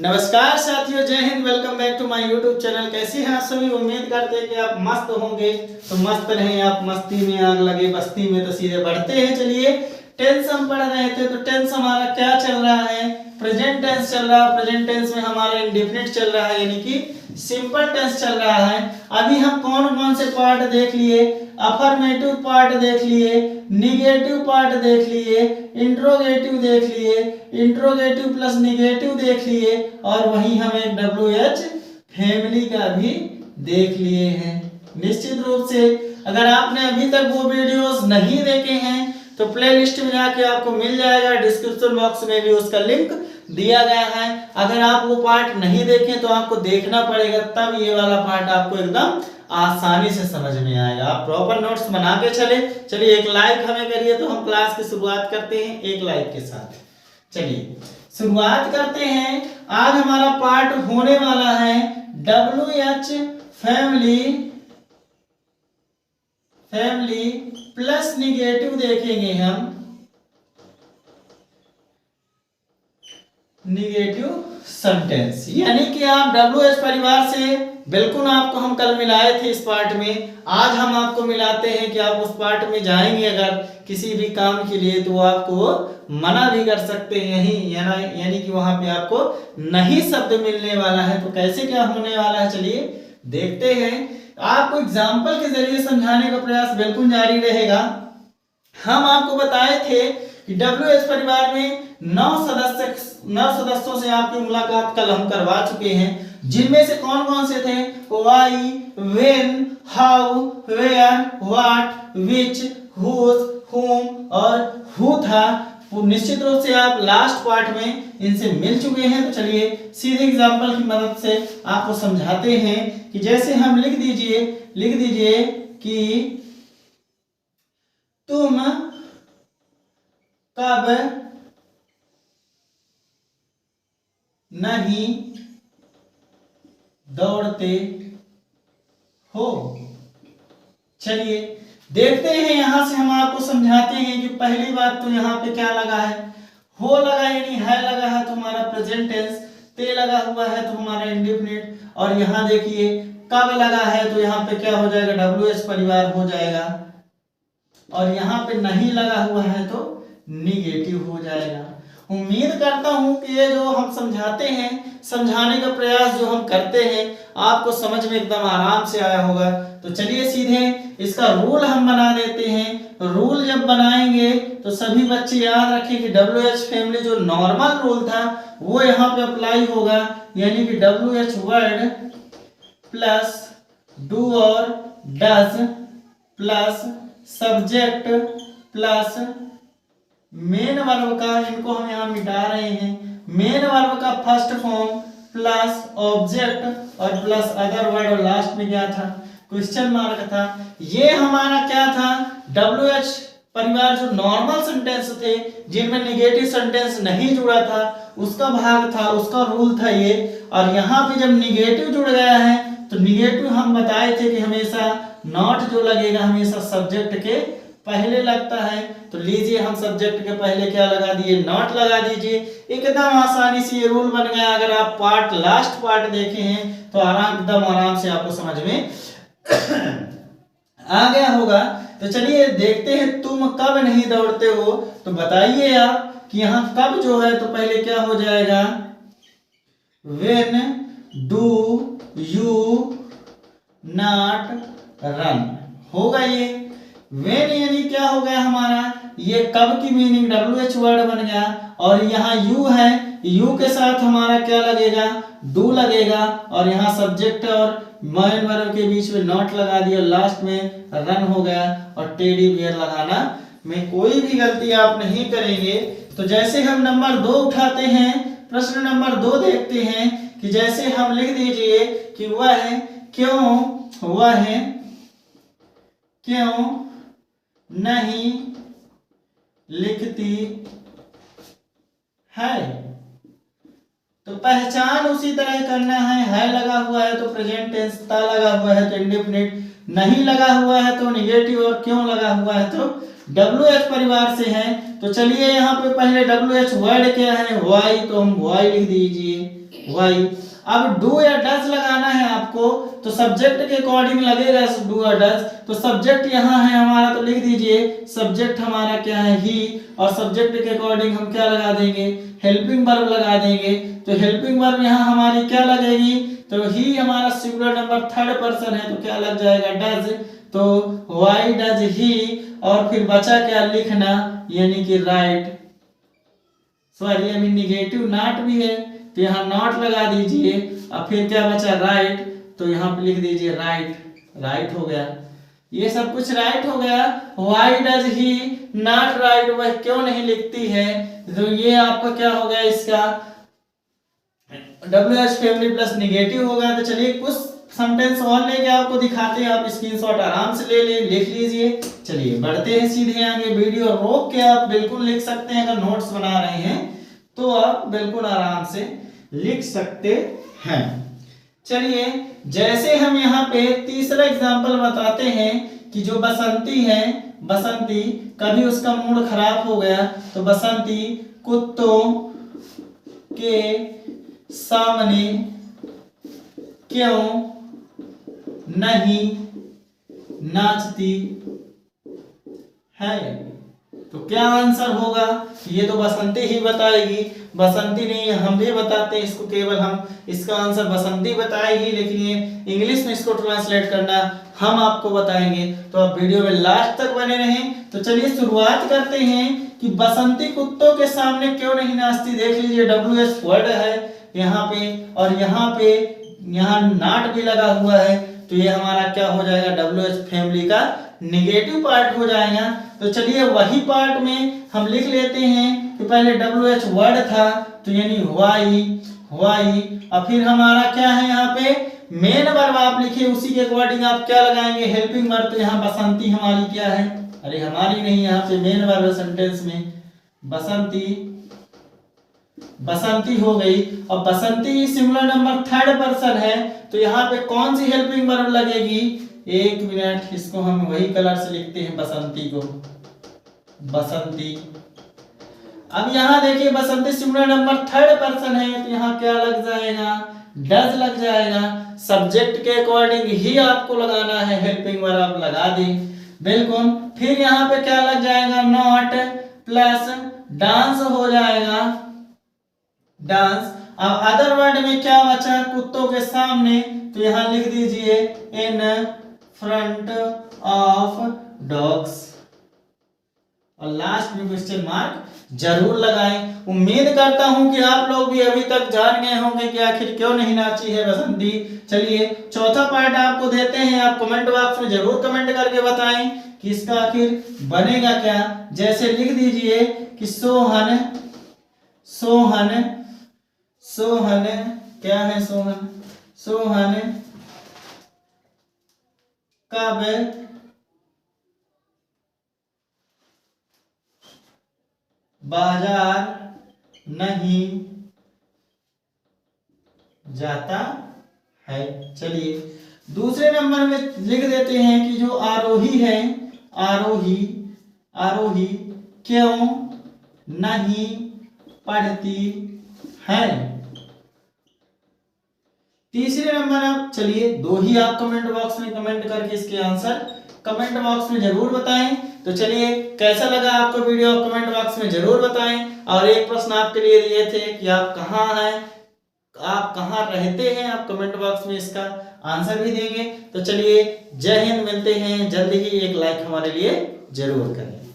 नमस्कार साथियों, जय हिंद। Welcome back to my YouTube channel. कैसे हैं आप सभी? उम्मीद करते हैं कि आप मस्त होंगे। तो मस्त रहें, आप मस्ती में आग लगे बस्ती में तो सीधे बढ़ते हैं। चलिए, टेंस हम पढ़ रहे थे तो टेंस हमारा क्या चल रहा है? प्रेजेंट टेंस चल रहा है। प्रेजेंट टेंस में हमारा इंडेफिनिट चल रहा है, यानी कि सिंपल टेंस चल रहा है। अभी हम कौन कौन से पार्ट देख लिए? अफर्मेटिव पार्ट देख लिए, निगेटिव पार्ट देख लिए, इंट्रोगेटिव देख लिए, इंट्रोगेटिव प्लस निगेटिव देख लिए, और वहीं हम एक WH फैमिली का भी देख लिए हैं। निश्चित रूप से अगर आपने अभी तक वो वीडियोस नहीं देखे हैं तो प्लेलिस्ट में जाके आपको मिल जाएगा। डिस्क्रिप्शन बॉक्स में भी उसका लिंक दिया गया है। अगर आप वो पार्ट नहीं देखें तो आपको देखना पड़ेगा, तब ये वाला पार्ट आपको एकदम आसानी से समझ में आएगा। आप प्रॉपर नोट्स बना के चलिए एक लाइक हमें करिए तो हम क्लास की शुरुआत करते हैं एक लाइक के साथ। चलिए शुरुआत करते हैं। आज हमारा पार्ट होने वाला है WH फैमिली प्लस निगेटिव देखेंगे हम। निगेटिव सेंटेंस, यानी कि आप WH परिवार से बिल्कुल आपको हम कल मिलाए थे इस पार्ट में। आज हम आपको मिलाते हैं कि आप उस पार्ट में जाएंगे अगर किसी भी काम के लिए तो आपको मना भी कर सकते हैं यही, यानी कि वहां पे आपको नहीं शब्द मिलने वाला है। तो कैसे क्या होने वाला है चलिए देखते हैं। आपको एग्जाम्पल के जरिए समझाने का प्रयास बिल्कुल जारी रहेगा। हम आपको बताए थे कि WH परिवार में 9 सदस्यों से आपकी मुलाकात कल हम करवा चुके हैं, जिनमें से कौन कौन से थे? Why, when, how, where, what, which, whose, whom और हु था। वो निश्चित रूप से आप लास्ट पार्ट में इनसे मिल चुके हैं। तो चलिए सीधे एग्जांपल की मदद से आपको समझाते हैं कि जैसे हम लिख दीजिए कि तुम कब नहीं दौड़ते हो। चलिए देखते हैं, यहां से हम आपको समझाते हैं कि पहली बात तो यहाँ पे क्या लगा है? हो लगा, यानी है लगा है तो हमारा प्रेजेंट टेंस, ते लगा हुआ है तो हमारा इंडेफिनिट, और यहाँ देखिए कब लगा है तो यहाँ पे क्या हो जाएगा? WH परिवार हो जाएगा, और यहाँ पे नहीं लगा हुआ है तो निगेटिव हो जाएगा। उम्मीद करता हूं कि ये जो हम समझाते हैं, समझाने का प्रयास जो हम करते हैं, आपको समझ में एकदम आराम से आया होगा। तो चलिए सीधे इसका रूल हम बना देते हैं। रूल जब बनाएंगे तो सभी बच्चे याद रखें कि WH फैमिली जो नॉर्मल रूल था वो यहाँ पे अप्लाई होगा, यानी कि WH वर्ड प्लस डू और does plus subject plus main verb का, इनको हम यहाँ मिटा रहे हैं, मेन वर्ब का फर्स्ट फॉर्म प्लस ऑब्जेक्ट और प्लस अदर वर्ड, और लास्ट में क्या था? क्वेश्चन मार्क था। ये हमारा क्या था? WH परिवार जो नॉर्मल सेंटेंस थे जिनमें निगेटिव सेंटेंस नहीं जुड़ा था उसका भाग था, उसका रूल था ये। और यहाँ पे जब निगेटिव जुड़ गया है तो निगेटिव हम बताए थे कि हमेशा नॉट जो लगेगा हमेशा सब्जेक्ट के पहले लगता है। तो लीजिए हम सब्जेक्ट के पहले क्या लगा दिए? नॉट लगा दीजिए। एकदम आसानी से ये रूल बन गया। अगर आप लास्ट पार्ट देखे हैं तो एकदम आराम से आपको समझ में आ गया होगा। तो चलिए देखते हैं, तुम कब नहीं दौड़ते हो। तो बताइए आप कि यहाँ कब जो है तो पहले क्या हो जाएगा? When do you not run होगा ये। When यानी क्या हो गया हमारा? ये कब की मीनिंग WH वर्ड बन गया, और यहाँ यू है, यू के साथ हमारा क्या लगेगा? डू लगेगा, और यहाँ सब्जेक्ट और मेन वर्ब के बीच में नॉट लगा दिया, लास्ट में रन हो गया। और टेडी बियर लगाना में कोई भी गलती आप नहीं करेंगे। तो जैसे हम नंबर 2 उठाते हैं, प्रश्न नंबर 2 देखते हैं कि जैसे हम लिख दीजिए कि वह क्यों नहीं लिखती है। तो पहचान उसी तरह करना है लगा हुआ है तो प्रेजेंट टेंस, लगा हुआ है तो इंडेफिनिट, नहीं लगा हुआ है तो निगेटिव, और क्यों लगा हुआ है तो WH परिवार से हैं। तो चलिए यहाँ पे पहले WH वर्ड क्या है, वाई, तो हम वाई लिख दीजिए, वाई। अब डू या डज लगाना है आपको, तो सब्जेक्ट के अकॉर्डिंग लगेगा डू या डज। तो सब्जेक्ट यहाँ है हमारा, तो लिख दीजिए सब्जेक्ट हमारा क्या है, ही, और सब्जेक्ट के अकॉर्डिंग हम क्या लगा देंगे, हेल्पिंग वर्ब लगा देंगे। तो हेल्पिंग वर्ब यहाँ हमारी क्या लगेगी, तो ही हमारा सिंगुलर नंबर थर्ड पर्सन है, तो क्या लग जाएगा, डज। तो व्हाई डज ही, और फिर बचा क्या लिखना, यानी कि राइट, सॉरी अभी निगेटिव नॉट भी है, तो यहाँ नॉट लगा दीजिए। अब फिर क्या बचा, राइट, तो यहाँ पे लिख दीजिए राइट, राइट हो गया। ये सब कुछ राइट हो गया। Why does he not right, वह क्यों नहीं लिखती है, तो ये आपका क्या हो गया, इसका WH फैमिली प्लस निगेटिव हो गया। तो चलिए कुछ सेंटेंस और लेके आपको दिखाते हैं, आप स्क्रीनशॉट आराम से ले ले, लिख लीजिए। चलिए बढ़ते हैं सीधे आगे, वीडियो रोक के आप बिल्कुल लिख सकते हैं, अगर नोट्स बना रहे हैं तो आप बिल्कुल आराम से लिख सकते हैं। चलिए जैसे हम यहाँ पे तीसरा एग्जांपल बताते हैं कि जो बसंती है, बसंती कभी उसका मूड खराब हो गया, तो बसंती कुत्तों के सामने क्यों नहीं नाचती है, तो क्या आंसर होगा, ये तो बसंती ही बताएगी, बसंती नहीं हम भी बताते हैं इसको, केवल हम इसका आंसर बसंती बताएगी, लेकिन ये इंग्लिश में इसको ट्रांसलेट करना हम आपको बताएंगे। तो आप वीडियो में लास्ट तक बने रहें। तो चलिए शुरुआत करते हैं कि बसंती कुत्तों के सामने क्यों नहीं नाचती। देख लीजिए WH वर्ड है यहाँ पे, और यहाँ नाट भी लगा हुआ है, तो ये हमारा क्या हो जाएगा, WH फैमिली का निगेटिव पार्ट हो जाएगा। तो चलिए वही पार्ट में हम लिख लेते हैं कि पहले WH वर्ड था, तो यानी व्हाई, व्हाई, और फिर हमारा क्या है यहाँ पे मेन वर्ब आप लिखिए, उसी के अकॉर्डिंग आप क्या लगाएंगे, हेल्पिंग वर्ब। तो यहाँ बसंती हमारी क्या है, अरे हमारी नहीं, यहाँ पे मेन वर्ब है सेंटेंस में, बसंती, बसंती हो गई। और बसंती सिंगुलर नंबर थर्ड पर्सन है, तो यहाँ पे कौन सी हेल्पिंग वर्ब लगेगी, एक मिनट, इसको हम वही कलर से लिखते हैं, बसंती को, बसंती। अब यहाँ देखिए बसंती सिंगुलर नंबर थर्ड पर्सन है, तो यहाँ क्या लग जाएगा, डज लग जाएगा। सब्जेक्ट के अकॉर्डिंग ही आपको लगाना है, हेल्पिंग वर्ब आप लगा दें बिल्कुल। फिर यहाँ पे क्या लग जाएगा, नॉट प्लस डांस हो जाएगा, डांस। अब अदर वर्ड में क्या बचा, कुत्तों के सामने, तो यहाँ लिख दीजिए इन फ्रंट ऑफ डॉग्स, और लास्ट में क्वेश्चन मार्क जरूर लगाएं। उम्मीद करता हूं कि आप लोग भी अभी तक जान गए होंगे कि आखिर क्यों नहीं नाची है बसंती। चलिए चौथा पार्ट आपको देते हैं, आप कमेंट बॉक्स में जरूर कमेंट करके बताएं कि इसका आखिर बनेगा क्या। जैसे लिख दीजिए कि सोहन, सोहन, सोहन क्या है, सोहन, सोहन कब बाजार नहीं जाता है। चलिए दूसरे नंबर में लिख देते हैं कि जो आरोही है, आरोही, आरोही क्यों नहीं पढ़ती है। तीसरे नंबर आप, चलिए दो ही आप कमेंट बॉक्स में कमेंट करके इसके आंसर कमेंट बॉक्स में जरूर बताएं। तो चलिए कैसा लगा आपको वीडियो, कमेंट बॉक्स में जरूर बताएं। और एक प्रश्न आपके लिए दिए थे कि आप कहाँ हैं, आप कहाँ रहते हैं, आप कमेंट बॉक्स में इसका आंसर भी देंगे। तो चलिए जय हिंद, मिलते हैं जल्दी ही, एक लाइक हमारे लिए जरूर करें।